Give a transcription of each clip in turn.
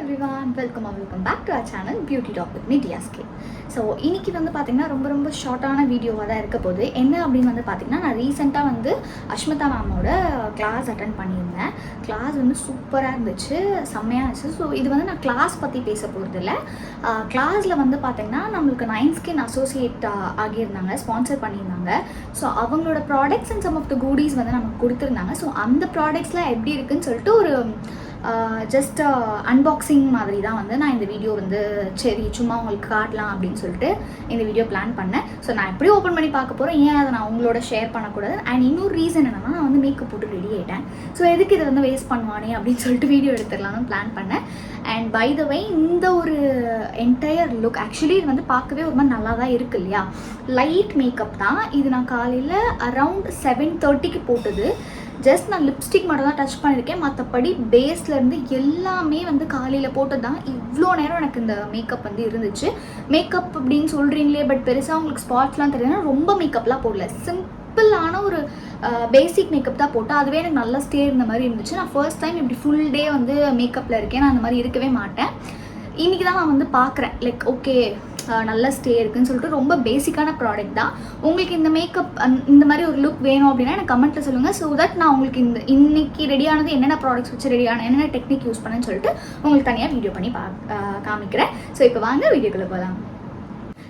everyone, welcome back to our channel Beauty Talk with me DSK. So இன்றைக்கி வந்து பார்த்திங்கன்னா ரொம்ப ஷார்ட்டான வீடியோவாக தான் இருக்க போகுது. என்ன அப்படின்னு வந்து பார்த்திங்கன்னா, நான் ரீசெண்டாக வந்து அஷ்மிதா மேமோட கிளாஸ் அட்டன் பண்ணியிருந்தேன். கிளாஸ் வந்து சூப்பராக இருந்துச்சு, செம்மையாக இருந்துச்சு. ஸோ இது வந்து நான் கிளாஸ் பற்றி பேச போகிறது இல்லை. கிளாஸில் வந்து பார்த்திங்கன்னா நம்மளுக்கு 9 Skin அசோசியேட் ஆகியிருந்தாங்க, ஸ்பான்சர் பண்ணியிருந்தாங்க. ஸோ அவங்களோட products and some of the goodies வந்து நமக்கு கொடுத்துருந்தாங்க. ஸோ அந்த ப்ராடக்ட்ஸ்லாம் எப்படி இருக்குதுன்னு சொல்லிட்டு ஒரு ஜஸ்ட் அன்பாக்சிங் மாதிரி தான் வந்து நான் இந்த வீடியோ வந்து சரி சும்மா உங்களுக்கு காட்டலாம் அப்படின்னு சொல்லிட்டு இந்த வீடியோ பிளான் பண்ணேன். ஸோ நான் எப்படி ஓப்பன் பண்ணி பார்க்க போகிறேன், ஏன் அதை நான் உங்களோட ஷேர் பண்ணக்கூடாது. அண்ட் இன்னொரு ரீசன் என்னென்னா, நான் வந்து மேக்கப் போட்டு ரெடி ஆகிட்டேன். ஸோ எதுக்கு இதை வந்து வேஸ்ட் பண்ணுவானே அப்படின்னு சொல்லிட்டு வீடியோ எடுத்துடலாம்னு பிளான் பண்ணேன். அண்ட் பை த வே, இந்த ஒரு என்டையர் லுக் ஆக்சுவலி இது வந்து பார்க்கவே ஒரு மாதிரி நல்லா தான் இருக்குது இல்லையா. லைட் மேக்கப் தான் இது. நான் காலையில் அரவுண்ட் 7:30க்கு போட்டது. ஜஸ்ட் நான் லிப்ஸ்டிக் மட்டும் தான் டச் பண்ணியிருக்கேன். மற்றபடி பேஸ்லேருந்து எல்லாமே வந்து காலையில் போட்டது தான். இவ்வளோ நேரம் எனக்கு இந்த மேக்கப் வந்து இருந்துச்சு. மேக்கப் அப்படின்னு சொல்கிறீங்களே, பட் பெருசாக உங்களுக்கு ஸ்பாட்ஸ்லாம் தெரியுதுன்னா ரொம்ப மேக்கப்லாம் போடல. சிம்பிளான ஒரு பேசிக் மேக்கப் தான் போட்டேன். அதுவே எனக்கு நல்லா ஸ்டே இருந்த மாதிரி இருந்துச்சு. நான் ஃபர்ஸ்ட் டைம் இப்படி ஃபுல் டே வந்து மேக்கப்பில் இருக்கேன். நான் அந்த மாதிரி இருக்கவே மாட்டேன். இன்றைக்கி தான் நான் வந்து பார்க்குறேன், லைக் ஓகே நல்ல ஸ்டே இருக்குதுன்னு சொல்லிட்டு. ரொம்ப பேசிக்கான ப்ராடக்ட் தான். உங்களுக்கு இந்த மேக்கப் இந்த மாதிரி ஒரு லுக் வேணும் அப்படின்னா எனக்கு கமெண்ட்டில் சொல்லுங்கள். ஸோ தட் நான் உங்களுக்கு இன்னைக்கு ரெடியானது என்னென்ன ப்ராடக்ட்ஸ் வச்சு ரெடியான என்னென்ன டெக்னிக் யூஸ் பண்ணேன்னு சொல்லிட்டு உங்களுக்கு தனியாக வீடியோ பண்ணி காமிக்கிறேன். ஸோ இப்போ வாங்க வீடியோக்குள்ளே போகலாம்.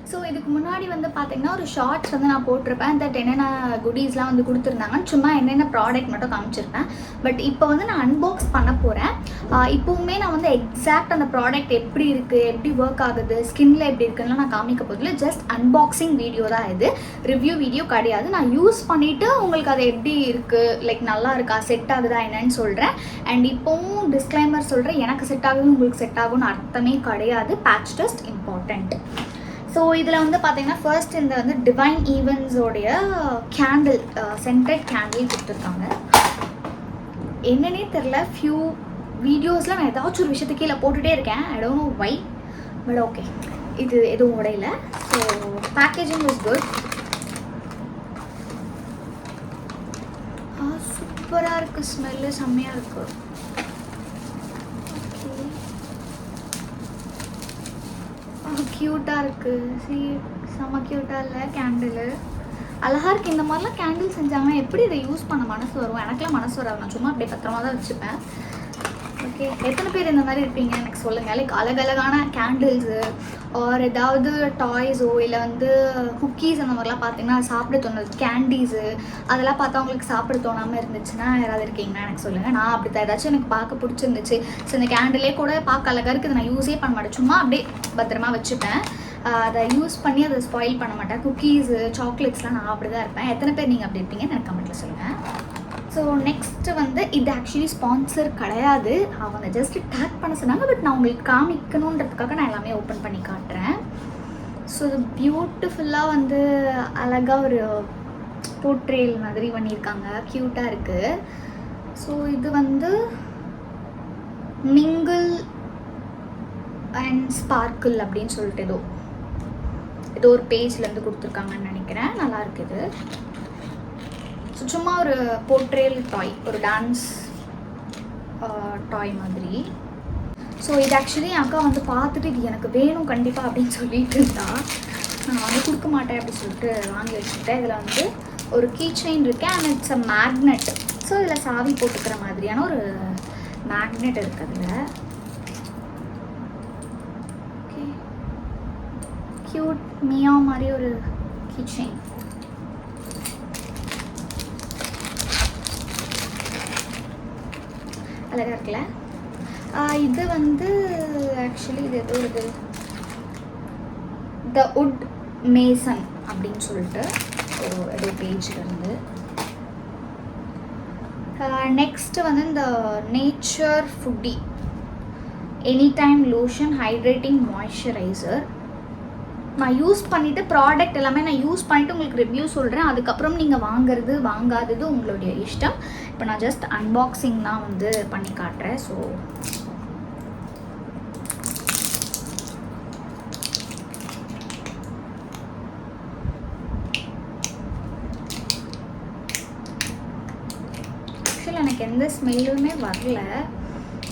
ஸோ இதுக்கு முன்னாடி வந்து பார்த்திங்கன்னா ஒரு ஷார்ட்ஸ் வந்து நான் போட்டிருப்பேன். தட் என்னென்ன குடீஸ்லாம் வந்து கொடுத்துருந்தாங்கன்னு சும்மா என்னென்ன ப்ராடக்ட் மட்டும் காமிச்சிருப்பேன். பட் இப்போ வந்து நான் அன்பாக்ஸ் பண்ண போகிறேன். இப்போவுமே நான் வந்து எக்ஸாக்ட் அந்த ப்ராடக்ட் எப்படி இருக்குது, எப்படி ஒர்க் ஆகுது, ஸ்கின்ல எப்படி இருக்குன்னு நான் காமிக்க போதில்லை. ஜஸ்ட் அன்பாக்சிங் வீடியோ தான் இது, ரிவ்யூ வீடியோ கிடையாது. நான் யூஸ் பண்ணிவிட்டு உங்களுக்கு அது எப்படி இருக்குது, லைக் நல்லா இருக்கா, செட் ஆகுதா என்னன்னு சொல்கிறேன். அண்ட் இப்போவும் டிஸ்க்ளைமர் சொல்கிறேன், எனக்கு செட் ஆகுது உங்களுக்கு செட் ஆகும்னு அர்த்தமே கிடையாது. Batch test important. ஸோ இதில் வந்து பார்த்தீங்கன்னா ஃபர்ஸ்ட் இந்த வந்து டிவைன் ஈவென்ட்ஸோடைய கேண்டில், சென்டட் கேண்டில் கொடுத்துருக்காங்க. என்னன்னே தெரில, ஃபியூ வீடியோஸில் நான் ஏதாச்சும் ஒரு விஷயத்துக்கு கீழே போட்டுகிட்டே இருக்கேன். I don't know why, but okay, இது எதுவும் உடையில. So packaging is good. சூப்பராக இருக்குது, ஸ்மெல்லு செம்மையாக இருக்குது. க்யூட்டாக இருக்குது. செம்ம க்யூட்டாக இல்லை கேண்டிலு, அழகாக இருக்குது. இந்த மாதிரிலாம் கேண்டில் செஞ்சாங்கன்னா எப்படி இதை யூஸ் பண்ண மனசு வரும்? எனக்குலாம் மனசு வராது. நான் சும்மா அப்படியே பத்திரமா தான் வச்சுப்பேன். ஓகே, எத்தனை பேர் இந்த மாதிரி இருப்பீங்க எனக்கு சொல்லுங்கள். லைக் அழகழகான கேண்டில்ஸு ஆர் ஏதாவது டாய்ஸோ இல்லை வந்து குக்கீஸ் அந்த மாதிரிலாம் பார்த்தீங்கன்னா சாப்பிட தோணுது. கேண்டீஸு அதெல்லாம் பார்த்தா உங்களுக்கு சாப்பிட தோணாமல் இருந்துச்சுன்னா யாராவது இருக்கீங்கன்னா எனக்கு சொல்லுங்கள். நான் அப்படி தான் ஏதாச்சும் எனக்கு பார்க்க பிடிச்சிருந்துச்சு. ஸோ இந்த கேண்டிலே கூட பார்க்க அழகாக இருக்குது. நான் யூஸே பண்ண மாட்டேன், சும்மா அப்படியே பத்திரமா வச்சுப்பேன். அதை யூஸ் பண்ணி அதை ஸ்பாயில் பண்ண மாட்டேன். குக்கீஸு சாக்லேட்ஸ்லாம் நான் அப்படி தான் இருப்பேன். எத்தனை பேர் நீங்கள் அப்படி இருப்பீங்கன்னு எனக்கு கமெண்ட்டில் சொல்லுங்கள். ஸோ நெக்ஸ்ட்டு வந்து இது ஆக்சுவலி ஸ்பான்சர் கிடையாது, அவங்க ஜஸ்ட் டேக் பண்ண சொன்னாங்க. பட் நான் உங்களுக்கு காமிக்கணுன்றதுக்காக நான் எல்லாமே ஓப்பன் பண்ணி காட்டுறேன். ஸோ இது பியூட்டிஃபுல்லாக வந்து அழகாக ஒரு போர்ட்ரேல் மாதிரி பண்ணியிருக்காங்க, க்யூட்டாக இருக்குது. ஸோ இது வந்து மிங்கிள் அண்ட் ஸ்பார்க்கிள் அப்படின்னு சொல்லிட்டு ஏதோ ஒரு பேஜ்லேருந்து கொடுத்துருக்காங்கன்னு நினைக்கிறேன். நல்லா இருக்குது. ஸோ சும்மா ஒரு போர்ட்ரேல் டாய், ஒரு டான்ஸ் டாய் மாதிரி. ஸோ இது ஆக்சுவலி என் அக்கா வந்து பார்த்துட்டு இது எனக்கு வேணும் கண்டிப்பாக அப்படின்னு சொல்லிட்டு இருந்தா. நான் வந்து கொடுக்க மாட்டேன் அப்படின்னு சொல்லிட்டு வாங்கி வச்சுக்கிட்டேன். இதில் வந்து ஒரு கீ செயின் இருக்குது and it's a magnet. So இதில் சாவி போட்டுக்கிற மாதிரியான ஒரு மேக்னெட் இருக்குதுல. ஓகே, க்யூட் மியா மாதிரி ஒரு கீ செயின். அழகாக இருக்குல்ல. இது வந்து ஆக்சுவலி இது ஏதோ இது த உட் மேசன் அப்படின்னு சொல்லிட்டு ஏதோ பேஜ்லேருந்து. நெக்ஸ்ட்டு வந்து இந்த nature foodie any time lotion hydrating moisturiser. நான் யூஸ் பண்ணிவிட்டு ப்ராடக்ட் எல்லாமே நான் யூஸ் பண்ணிவிட்டு உங்களுக்கு ரிவ்யூ சொல்கிறேன். அதுக்கப்புறம் நீங்கள் வாங்குறது வாங்காதது உங்களுடைய இஷ்டம். இப்போ நான் ஜஸ்ட் அன்பாக்சிங் தான் வந்து பண்ணி காட்டுறேன். ஸோ ஆக்சுவலி எனக்கு எந்த ஸ்மெல்லுமே வரல.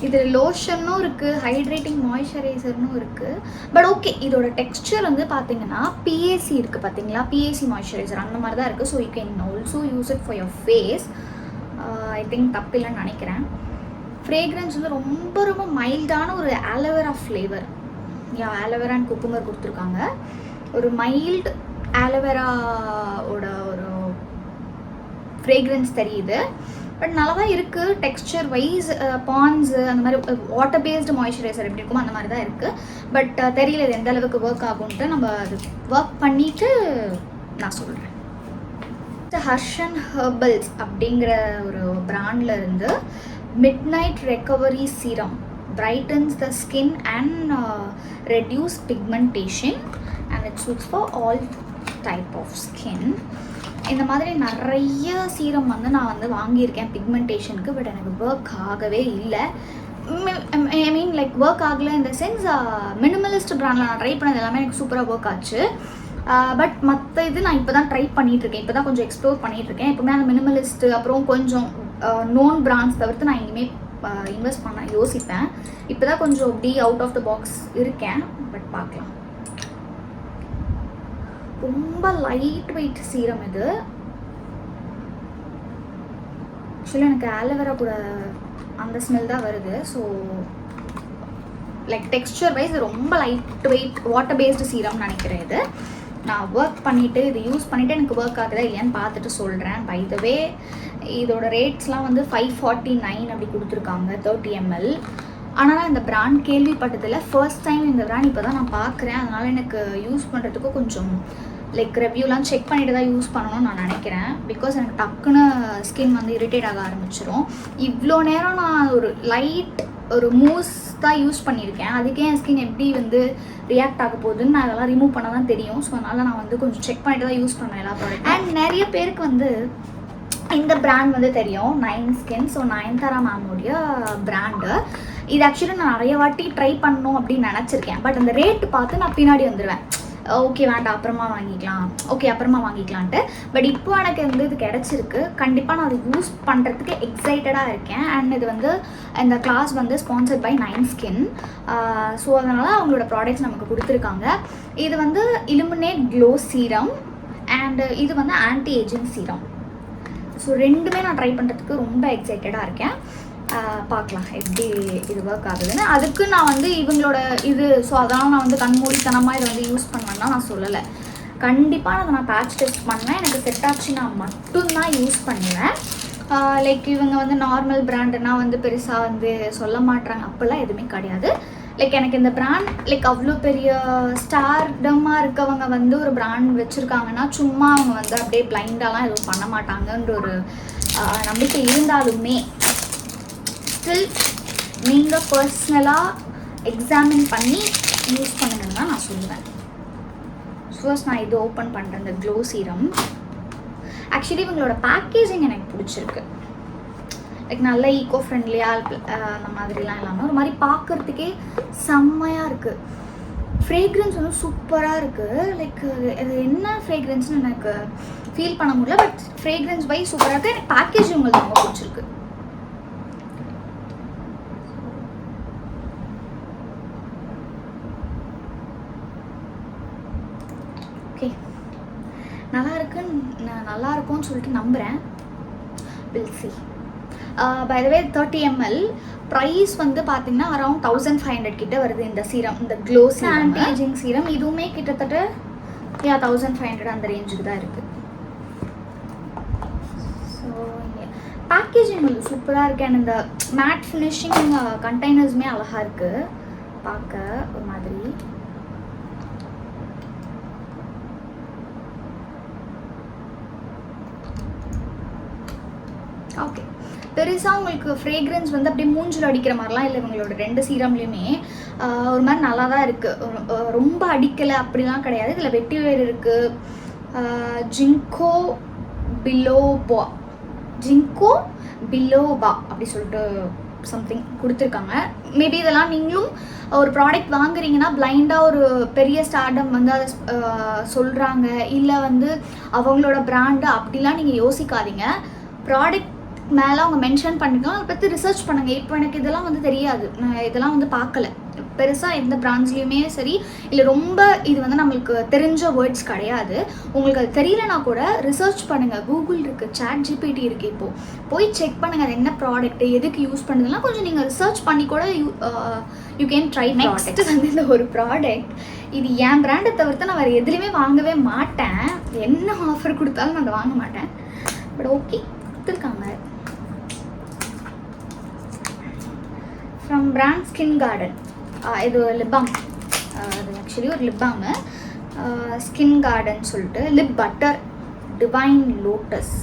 இதில் லோஷனும் இருக்குது, ஹைட்ரேட்டிங் மாய்ஸ்சரைசர்னும் இருக்குது. பட் ஓகே, இதோட டெக்ஸ்சர் வந்து பார்த்தீங்கன்னா பிஏசி இருக்குது பார்த்தீங்களா, பிஏசி மாய்ஸ்சரைசர் அந்த மாதிரி தான் இருக்குது. So you can also use it for your face. I think தப்பு இல்லைன்னு நினைக்கிறேன். ஃப்ரேக்ரன்ஸ் வந்து ரொம்ப ரொம்ப மைல்டான ஒரு aloe vera flavour. Aloe vera and cucumber கொடுத்துருக்காங்க. ஒரு மைல்டு ஆலோவேராவோட ஒரு ஃப்ரேக்ரன்ஸ் தெரியுது. பட் நல்லா தான் இருக்குது. டெக்ஸ்சர் வைஸ் பான்ஸு அந்த மாதிரி வாட்டர் பேஸ்டு மாய்ஸ்சரைசர் எப்படி இருக்குமோ அந்த மாதிரி தான் இருக்குது. பட் தெரியல இது எந்த அளவுக்கு ஒர்க் ஆகும்ன்ட்டு. நம்ம அது ஒர்க் பண்ணிவிட்டு நான் சொல்கிறேன். ஹர்ஷன் ஹெர்பல்ஸ் அப்படிங்கிற ஒரு பிராண்டில் இருந்து mid night recovery serum brightens the skin and reduce pigmentation and it suits for all type of skin. இந்த மாதிரி நிறைய சீரம் வந்து நான் வந்து வாங்கியிருக்கேன் பிக்மெண்டேஷனுக்கு. பட் எனக்கு ஒர்க் ஆகவே இல்லை. ஐ மீன் லைக் ஒர்க் ஆகலை இந்த சென்ஸ். மினிமலிஸ்ட் பிராண்டில் நான் ட்ரை பண்ணது எல்லாமே எனக்கு சூப்பராக ஒர்க் ஆச்சு. பட் மற்ற இது நான் இப்போ தான் ட்ரை பண்ணிகிட்ருக்கேன். இப்போ தான் கொஞ்சம் எக்ஸ்ப்ளோர் பண்ணிகிட்ருக்கேன். எப்போவுமே அந்த மினிமலிஸ்ட்டு அப்புறம் கொஞ்சம் நோன் பிராண்ட்ஸ் தவிர்த்து நான் எங்கேயுமே இன்வெஸ்ட் பண்ண யோசிப்பேன். இப்போ தான் கொஞ்சம் அப்படி அவுட் ஆஃப் த பாக்ஸ் இருக்கேன். பட் பார்க்கலாம். ரொம்ப லைட் வெயிட் சீரம் இது. ஆக்சுவலி எனக்கு ஆலோவேரா கூட அந்த ஸ்மெல் தான் வருது. ஸோ லைக் டெக்ஸ்சர் வைஸ் ரொம்ப லைட் வெயிட் வாட்டர் பேஸ்டு சீரம்னு நினைக்கிறேன். இது நான் ஒர்க் பண்ணிவிட்டு இது யூஸ் பண்ணிவிட்டு எனக்கு ஒர்க் ஆகுதா இல்லையான்னு பார்த்துட்டு சொல்கிறேன். பை த வே இதோட ரேட்ஸ்லாம் வந்து 549 அப்படி கொடுத்துருக்காங்க 30 ml. ஆனால் நான் இந்த பிராண்ட் கேள்விப்பட்டதில்லை. ஃபர்ஸ்ட் டைம் இந்த பிராண்ட் இப்போ தான் நான் பார்க்குறேன். அதனால் எனக்கு யூஸ் பண்ணுறதுக்கு கொஞ்சம் லைக் ரிவ்யூலாம் செக் பண்ணிட்டு தான் யூஸ் பண்ணணும்னு நான் நினைக்கிறேன். பிகாஸ் எனக்கு டக்குன்னு ஸ்கின் வந்து இரிட்டேட் ஆக ஆரம்பிச்சிடும். இவ்வளோ நேரம் நான் ஒரு லைட் ஒரு மூஸ் தான் யூஸ் பண்ணியிருக்கேன். அதுக்கே என் ஸ்கின் எப்படி வந்து ரியாக்ட் ஆக போகுதுன்னு நான் அதெல்லாம் ரிமூவ் பண்ண தான் தெரியும். ஸோ அதனால் நான் வந்து கொஞ்சம் செக் பண்ணிட்டு தான் யூஸ் பண்ணேன் எல்லா ப்ராடக்ட். அண்ட் நிறைய பேருக்கு வந்து இந்த பிராண்ட் வந்து தெரியும், நைன் ஸ்கின். ஸோ நயன்தாரா மேமோடைய பிராண்டு இது. ஆக்சுவலி நான் நிறைய வாட்டி ட்ரை பண்ணணும் அப்படின்னு நினச்சிருக்கேன். பட் அந்த ரேட்டு பார்த்து நான் பின்னாடி வந்துடுவேன். ஓகே வேண்டாம் அப்புறமா வாங்கிக்கலாம், ஓகே அப்புறமா வாங்கிக்கலான்ட்டு. பட் இப்போ எனக்கு வந்து இது கிடச்சிருக்கு. கண்டிப்பாக நான் அதை யூஸ் பண்ணுறதுக்கு எக்ஸைட்டடாக இருக்கேன். அண்ட் இது வந்து இந்த கிளாஸ் வந்து sponsored by Nine skin. So அதனால் அவங்களோட ப்ராடக்ட்ஸ் நமக்கு கொடுத்துருக்காங்க. இது வந்து இலுமினேட் க்ளோ சீரம் அண்டு இது வந்து ஆன்டி ஏஜிங் சீரம். ஸோ ரெண்டுமே நான் ட்ரை பண்ணுறதுக்கு ரொம்ப எக்ஸைட்டடாக இருக்கேன். பார்க்கலாம் எப்படி இது ஒர்க் ஆகுதுன்னு. அதுக்கு நான் வந்து இவங்களோட இது ஸோ அதனால் நான் வந்து கண்மூடித்தனமாக இதை வந்து யூஸ் பண்ணுவேன்னா நான் சொல்லலை. கண்டிப்பாக அதை நான் பேட்ச் டெஸ்ட் பண்ணேன். எனக்கு செட் ஆச்சு நான் மட்டும்தான் யூஸ் பண்ணுவேன். லைக் இவங்க வந்து நார்மல் பிராண்டுனா வந்து பெருசாக வந்து சொல்ல மாட்டாங்க, அப்போல்லாம் எதுவுமே கிடையாது. லைக் எனக்கு இந்த பிராண்ட் லைக் அவ்வளோ பெரிய ஸ்டார்டமாக இருக்கவங்க வந்து ஒரு பிராண்ட் வச்சுருக்காங்கன்னா சும்மா அவங்க வந்து அப்படியே பிளைண்டாலாம் எதுவும் பண்ண மாட்டாங்கன்ற ஒரு நம்பிக்கை இருந்தாலுமே ஸ்டில் நீங்கள் பர்சனலாக எக்ஸாமின் பண்ணி யூஸ் பண்ணுங்கன்னு தான் நான் சொல்லுவேன். ஃபர்ஸ்ட் நான் இது ஓப்பன் பண்ணுறேன், இந்த க்ளோ சீரம். ஆக்சுவலி இவங்களோட பேக்கேஜிங் எனக்கு பிடிச்சிருக்கு. லைக் நல்ல ஈகோ ஃப்ரெண்ட்லியாக அந்த மாதிரிலாம் இல்லாமல் ஒரு மாதிரி பார்க்குறதுக்கே செம்மையாக இருக்குது. ஃப்ரேக்ரன்ஸ் வந்து சூப்பராக இருக்குது. லைக் அது என்ன ஃப்ரேக்ரன்ஸ்னு எனக்கு ஃபீல் பண்ண முடியல. பட் ஃப்ரேக்ரன்ஸ் வைஸ் சூப்பராக இருக்குது. எனக்கு பேக்கேஜிங் உங்களுக்கு ரொம்ப பிடிச்சிருக்கு. ஓகே நல்லா இருக்கும்னு சொல்லிட்டு நம்புகிறேன். Will see. By the way 30 ml price வந்து பார்த்தீங்கன்னா அரௌண்ட் 1500 கிட்ட வருது இந்த சீரம், இந்த glow serum anti ageing serum. இதுவுமே கிட்டத்தட்ட 1500 அந்த ரேஞ்சுக்கு தான் இருக்குது. ஸோ பேக்கேஜிங் வந்து சூப்பராக இருக்குது. அண்ட் இந்த மேட் ஃபினிஷிங் கண்டெய்னர்ஸுமே அழகாக இருக்குது பார்க்க ஒரு மாதிரி. ஓகே பெருசாக உங்களுக்கு ஃப்ரேக்ரன்ஸ் வந்து அப்படியே மூஞ்சில் அடிக்கிற மாதிரிலாம் இல்லை. இவங்களோட ரெண்டு சீரம்லேயுமே ஒரு மாதிரி நல்லா தான் இருக்குது. ரொம்ப அடிக்கலை அப்படிலாம் கிடையாது. இதில் வெட்டி வேர் இருக்குது. ஜிங்கோ பிலோபா அப்படி சொல்லிட்டு சம்திங் கொடுத்துருக்காங்க. மேபி இதெல்லாம் நீங்களும் ஒரு ப்ராடக்ட் வாங்குறீங்கன்னா பிளைண்டாக ஒரு பெரிய ஸ்டார்டம் வந்து அதை சொல்கிறாங்க இல்லை வந்து அவங்களோட பிராண்டு அப்படிலாம் நீங்கள் யோசிக்காதீங்க. ப்ராடக்ட் மேலே அவங்க மென்ஷன் பண்ணிக்கலாம். அதை பற்றி ரிசர்ச் பண்ணுங்கள். இப்போ எனக்கு இதெல்லாம் வந்து தெரியாது, நான் இதெல்லாம் வந்து பார்க்கல பெருசாக எந்த பிராண்ட்ஸ்லேயுமே சரி, இல்லை ரொம்ப இது வந்து நம்மளுக்கு தெரிஞ்ச வேர்ட்ஸ் கிடையாது. உங்களுக்கு அது தெரியலனா கூட ரிசர்ச் பண்ணுங்கள். கூகுள் இருக்குது, சாட் ஜிபிடி இருக்குது, இப்போது போய் செக் பண்ணுங்கள் அது என்ன ப்ராடக்ட்டு, எதுக்கு யூஸ் பண்ணுதுலாம் கொஞ்சம் நீங்கள் ரிசர்ச் பண்ணி கூட யூ கேன் ட்ரை. நெக்ஸ்ட்டு வந்து இந்த ஒரு ப்ராடக்ட், இது என் பிராண்டை தவிர்த்து நான் வேறு எதுலேயுமே வாங்கவே மாட்டேன். என்ன ஆஃபர் கொடுத்தாலும் நான் அதை வாங்க மாட்டேன். பட் ஓகே, கொடுத்துருக்காங்க. From brand Skin Garden. இது லிப் பாம். அது ஆக்சுவலி ஒரு லிப் பாமு, ஸ்கின் கார்டன் சொல்லிட்டு. Lip butter divine lotus.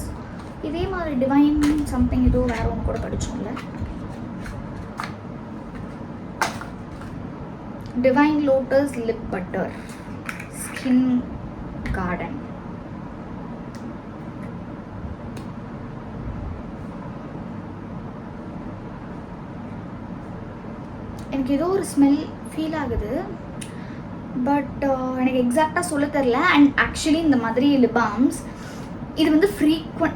இதே மாதிரி டிவைன் சம்திங் ஏதோ வேறு ஒன்று கூட படித்தோம்ல. Divine lotus lip butter Skin Garden. எனக்கு ஏதோ ஒரு ஸ்மெல் ஃபீல் ஆகுது, பட் எனக்கு எக்ஸாக்டாக சொல்ல தெரில. அண்ட் ஆக்சுவலி இந்த மாதிரி லிப் பாம்ஸ் இது வந்து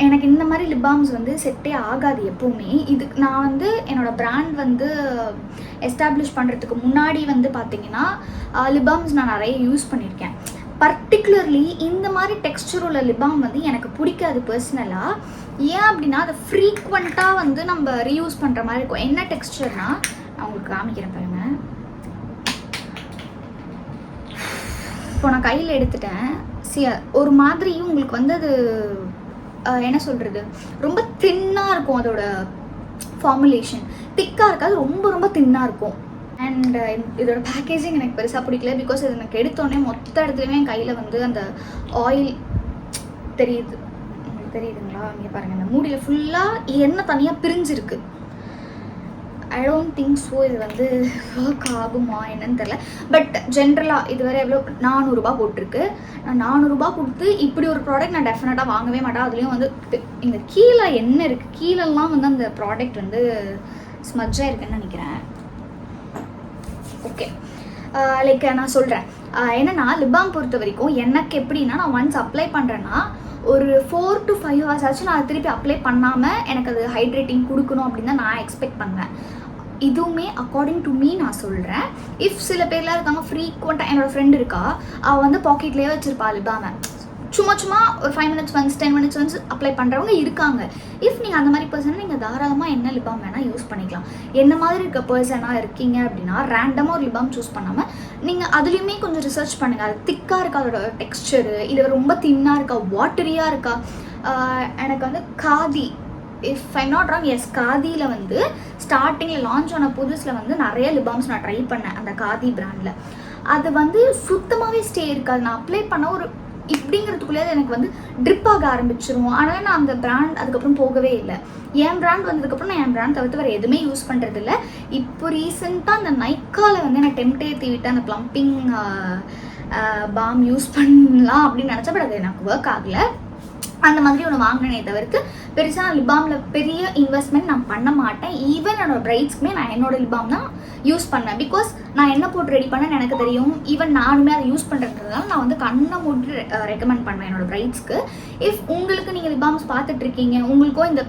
எனக்கு இந்த மாதிரி லிப் பாம்ஸ் வந்து செட்டே ஆகாது எப்போவுமே. இதுக்கு நான் வந்து என்னோடய பிராண்ட் வந்து எஸ்டாப்ளிஷ் பண்ணுறதுக்கு முன்னாடி வந்து பார்த்திங்கன்னா லிப் பாம்ஸ் நான் நிறைய யூஸ் பண்ணியிருக்கேன். பர்டிகுலர்லி இந்த மாதிரி டெக்ஸ்டர் உள்ள லிப் பாம் வந்து எனக்கு பிடிக்காது பர்சனலாக. ஏன் அப்படின்னா அதை ஃப்ரீக்வெண்ட்டாக வந்து நம்ம ரீயூஸ் பண்ணுற மாதிரி இருக்கும். என்ன டெக்ஸ்டர்னால் நான் உங்களுக்கு காமிக்கிறேன் பாருங்க. இப்போ நான் கையில் எடுத்துட்டேன். ஒரு மாதிரி உங்களுக்கு வந்து அது என்ன சொல்கிறது, ரொம்ப தின்னாக இருக்கும். அதோட ஃபார்முலேஷன் திக்காக இருக்காது, ரொம்ப ரொம்ப தின்னாக இருக்கும். அண்ட் இதோட பேக்கேஜிங் எனக்கு பெருசாக பிடிக்கல. பிகாஸ் இது எனக்கு எடுத்தோடனே மொத்த இடத்துலையுமே என் கையில் வந்து அந்த ஆயில் தெரியுது. உங்களுக்கு தெரியுதுங்களா? இங்கே பாருங்கள், இந்த மூடியில் ஃபுல்லாக எண்ணெய் தனியாக பிரிஞ்சிருக்கு. ஐ டோன்ட் திங்க் ஸோ இது வந்து ஒர்க் ஆகுமா என்னன்னு தெரில. பட் ஜென்ரலாக இதுவரை எவ்வளோ 400 ரூபா போட்டிருக்கு. நான் 400 ரூபா கொடுத்து இப்படி ஒரு ப்ராடக்ட் நான் டெஃபினட்டாக வாங்கவே மாட்டேன். அதுலேயும் வந்து இங்கே கீழே என்ன இருக்குது, கீழெல்லாம் வந்து அந்த ப்ராடக்ட் வந்து ஸ்மஜ்ஜாக இருக்குன்னு நினைக்கிறேன். ஓகே, லைக் நான் சொல்கிறேன் என்னென்னா, லிப் பாம் பொறுத்த வரைக்கும் எனக்கு எப்படின்னா, நான் ஒன்ஸ் அப்ளை பண்ணுறேன்னா ஒரு 4 to 5 hours ஆச்சு நான் திருப்பி அப்ளை பண்ணாமல் எனக்கு அது ஹைட்ரேட்டிங் கொடுக்கணும் அப்படின்னு தான் நான் எக்ஸ்பெக்ட் பண்ணுவேன். இதுவுமே அக்கார்டிங் டு மீ நான் சொல்கிறேன். இஃப் சில பேர்லாம் இருக்காங்க ஃப்ரீக்வெண்ட்டாக, என்னோடய ஃப்ரெண்ட் இருக்கா, அவள் வந்து பாக்கெட்லேயே வச்சுருப்பா லிப் பாமை. சும்மா ஒரு 5 minutes once 10 minutes once apply பண்ணுறவங்க இருக்காங்க. இஃப் நீங்கள் அந்த மாதிரி பர்சனை நீங்கள் தாராளமாக என்ன லிப் பாம் வேணால் யூஸ் பண்ணிக்கலாம். என்ன மாதிரி இருக்க பர்சனாக இருக்கீங்க அப்படின்னா ரேண்டமாக ஒரு லிப் பாம் சூஸ் பண்ணாமல் நீங்கள் அதுலேயுமே கொஞ்சம் ரிசர்ச் பண்ணுங்கள். அது திக்காக இருக்கா அதோட டெக்ஸ்சரு, இல்லை ரொம்ப தின்னாக இருக்கா, வாட்டரியாக இருக்கா. எனக்கு வந்து Khadi, if I not wrong, yes, காதியில் வந்து ஸ்டார்டிங்கில் லான்ச் ஆன புதுசில் வந்து நிறைய லிப் பாம்ஸ் நான் ட்ரை பண்ணேன் அந்த காதி பிராண்டில். அது வந்து சுத்தமாகவே ஸ்டே இருக்காது. நான் அப்ளை பண்ண ஒரு இப்படிங்கிறதுக்குள்ளே எனக்கு வந்து ட்ரிப் ஆக ஆரம்பிச்சிரும். அதனால் நான் அந்த பிராண்ட் அதுக்கப்புறம் போகவே இல்லை. என் பிராண்ட் வந்ததுக்கப்புறம் நான் என் பிராண்ட் தவிர்த்து வேறு எதுவுமே யூஸ் பண்ணுறது இல்லை. இப்போ ரீசெண்டாக அந்த நைக்காவில் வந்து எனக்கு டெம்ப்ட் ஏற்றி விட்டு அந்த ப்ளம்பிங் பாம் யூஸ் பண்ணலாம் அப்படின்னு நினச்சா, பட் அது எனக்கு ஒர்க் ஆகலை. அந்த மாதிரி ஒன்று வாங்கினே தவிர்த்து பெருசாக லிப் பாமில் பெரிய இன்வெஸ்ட்மெண்ட் நான் பண்ண மாட்டேன். ஈவன் என்னோட பிரைட்ஸ்க்குமே நான் என்னோட லிப் பாம் தான் யூஸ் பண்ணேன். பிகாஸ் நான் என்ன போட்டு ரெடி பண்ணேன்னு எனக்கு தெரியும். ஈவன் நானுமே அதை யூஸ் பண்ணுறதுனால நான் வந்து கண்ணை மூடி ரெக்கமெண்ட் பண்ணுவேன் என்னோட பிரைட்ஸ்க்கு. இஃப் உங்களுக்கு நீங்கள் லிப் பாம்ஸ் பார்த்துட்டு இருக்கீங்க, உங்களுக்கும் இந்த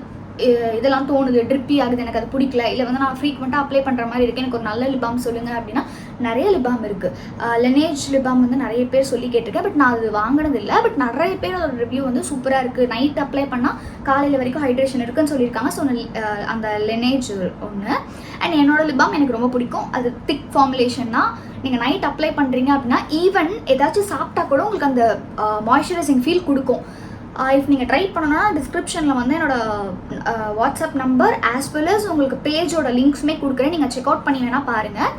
இதெல்லாம் தோணுது, ட்ரிப்பி ஆகுது, எனக்கு அது பிடிக்கல, இல்லை வந்து நான் ஃப்ரீக்வெண்ட்டாக அப்ளை பண்ணுற மாதிரி இருக்குது, எனக்கு ஒரு நல்ல லிப் பாம் சொல்லுங்கள் அப்படின்னா நிறைய லிப் பாம் இருக்குது. லெனேஜ் லிப் பாம் வந்து நிறைய பேர் சொல்லி கேட்டிருக்கேன். பட் நான் அது வாங்கினது இல்லை. பட் நிறைய பேர் அதோட ரிவ்யூ வந்து சூப்பராக இருக்குது, நைட் அப்ளை பண்ணால் காலையில் வரைக்கும் ஹைட்ரேஷன் இருக்குன்னு சொல்லியிருக்காங்க. ஸோ அந்த லெனேஜ் ஒன்று. அண்ட் என்னோடய லிப் பாம் எனக்கு ரொம்ப பிடிக்கும். அது திக் ஃபார்முலேஷன் தான். நீங்கள் நைட் அப்ளை பண்ணுறீங்க அப்படின்னா ஈவன் ஏதாச்சும் சாப்பிட்டா கூட உங்களுக்கு அந்த மாய்ஸ்சரைசிங் ஃபீல் கொடுக்கும். இஃப் நீங்கள் ட்ரை பண்ணணும்னா டிஸ்கிரிப்ஷனில் வந்து என்னோடய WhatsApp number as well as உங்களுக்கு பேஜோட லிங்க்ஸுமே கொடுக்குறேன். நீங்கள் செக் அவுட் பண்ணி வேணால் பாருங்கள்.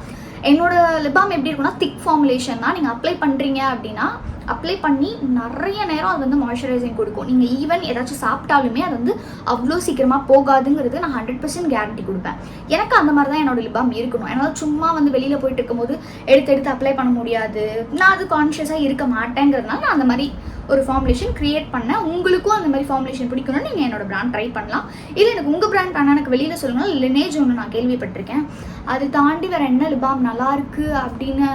என்னோடய லிப் பாம் எப்படி இருக்குன்னா, திக் ஃபார்முலேஷன் தான். நீங்கள் அப்ளை பண்ணுறீங்க அப்படின்னா அப்ளை பண்ணி நிறைய நேரம் அது வந்து மாய்ஸ்சரைசிங் கொடுக்கும். நீங்கள் ஈவன் ஏதாச்சும் சாப்பிட்டாலுமே அது வந்து அவ்வளோ சீக்கிரமாக போகாதுங்கிறது நான் 100% கேரண்டி கொடுப்பேன். எனக்கு அந்த மாதிரி தான் என்னோட லிப் பாம் இருக்கணும். என்னால் சும்மா வந்து வெளியில் போயிட்டு இருக்கும்போது எடுத்து அப்ளை பண்ண முடியாது. நான் அது கான்ஷியஸாக இருக்க மாட்டேங்கிறதுனால நான் அந்த மாதிரி ஒரு ஃபார்முலேஷன் க்ரியேட் பண்ணேன். உங்களுக்கும் அந்த மாதிரி ஃபார்முலேஷன் பிடிக்கணும்னு நீங்கள் என்னோட பிராண்ட் ட்ரை பண்ணலாம். இல்லை எனக்கு உங்கள் பிராண்ட் ஆனால் எனக்கு வெளியில் சொல்லணும். லெனேஜ் ஒன்று நான் கேள்விப்பட்டிருக்கேன். அது தாண்டி வேறு என்ன லிபாம் நல்லா இருக்குது அப்படின்னு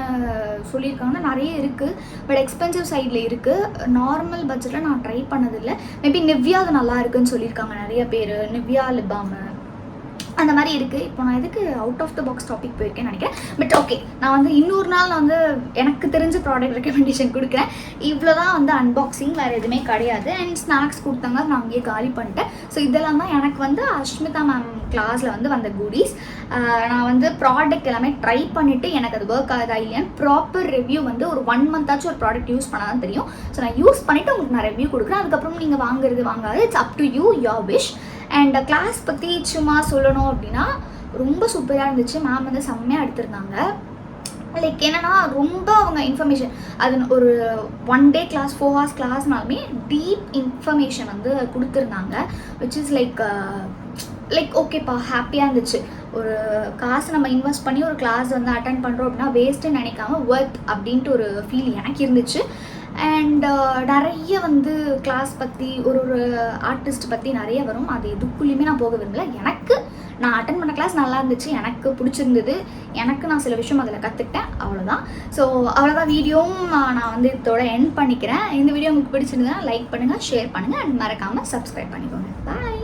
சொல்லியிருக்காங்கன்னா நிறைய இருக்குது. பட் எக்ஸ்பென்சிவ் சைடில் இருக்குது. நார்மல் பட்ஜெட்டில் நான் ட்ரை பண்ணதில்லை. மேபி நிவ்யா அது நல்லா இருக்குன்னு சொல்லியிருக்காங்க நிறைய பேர். நிவ்யா லிபாம் அந்த மாதிரி இருக்குது. இப்போ நான் எதுக்கு out of the box topic போயிருக்கேன்னு நினைக்கிறேன். பட் ஓகே, நான் வந்து இன்னொரு நாள் நான் வந்து எனக்கு தெரிஞ்ச ப்ராடக்ட் ரெக்கமெண்டேஷன் கொடுக்குறேன். இவ்வளோ தான் வந்து அன்பாக்சிங், வேறு எதுவுமே கிடையாது. அண்ட் ஸ்நாக்ஸ் கொடுத்தாங்க, நான் அங்கேயே காலி பண்ணிட்டேன். ஸோ இதெல்லாம் தான் எனக்கு வந்து அஷ்மிதா மேம் கிளாஸில் வந்து வந்த குடீஸ். நான் வந்து ப்ராடக்ட் எல்லாமே ட்ரை பண்ணிவிட்டு எனக்கு அது ஒர்க் ஆகுதா இல்லையான்னு ப்ராப்பர் ரிவ்யூ வந்து ஒரு 1 மந்த்தாச்சும் ஒரு ப்ராடக்ட் யூஸ் பண்ணால் தான் தெரியும். ஸோ நான் யூஸ் பண்ணிவிட்டு உங்களுக்கு நான் ரிவ்யூ கொடுக்குறேன். அதுக்கப்புறம் நீங்கள் வாங்காது, it's up to you, your wish. And class பற்றி சும்மா சொல்லணும் அப்படின்னா ரொம்ப சூப்பராக இருந்துச்சு. மேம் வந்து செம்மையாக எடுத்திருந்தாங்க. லைக் என்னென்னா ரொம்ப அவங்க இன்ஃபர்மேஷன், அது ஒரு 1 டே கிளாஸ் 4 hours கிளாஸ்னாலுமே டீப் இன்ஃபர்மேஷன் வந்து கொடுத்துருந்தாங்க. விச் இஸ் லைக் ஓகேப்பா, ஹாப்பியாக இருந்துச்சு. ஒரு காசு நம்ம இன்வெஸ்ட் பண்ணி ஒரு கிளாஸ் வந்து அட்டென்ட் பண்ணுறோம் அப்படின்னா வேஸ்ட்டுன்னு நினைக்காம ஒர்த் அப்படின்ட்டு ஒரு ஃபீல் எனக்கு இருந்துச்சு. அண்ட் நிறைய வந்து கிளாஸ் பற்றி ஒரு ஆர்டிஸ்ட் பற்றி நிறைய வரும். அது எதுக்குள்ளேயுமே நான் போக விரும்பல. நான் அட்டன் பண்ண கிளாஸ் நல்லா இருந்துச்சு, எனக்கு பிடிச்சிருந்தது, நான் சில விஷயம் அதில் கற்றுக்கிட்டேன். அவ்வளோதான். ஸோ அவ்வளோதான். வீடியோவும் நான் வந்து இதோட எண்ட் பண்ணிக்கிறேன். இந்த வீடியோ உங்களுக்கு பிடிச்சிருந்ததுன்னா லைக் பண்ணுங்கள், ஷேர் பண்ணுங்கள், அண்ட் மறக்காமல் சப்ஸ்கிரைப் பண்ணிக்கோங்க. பாய்.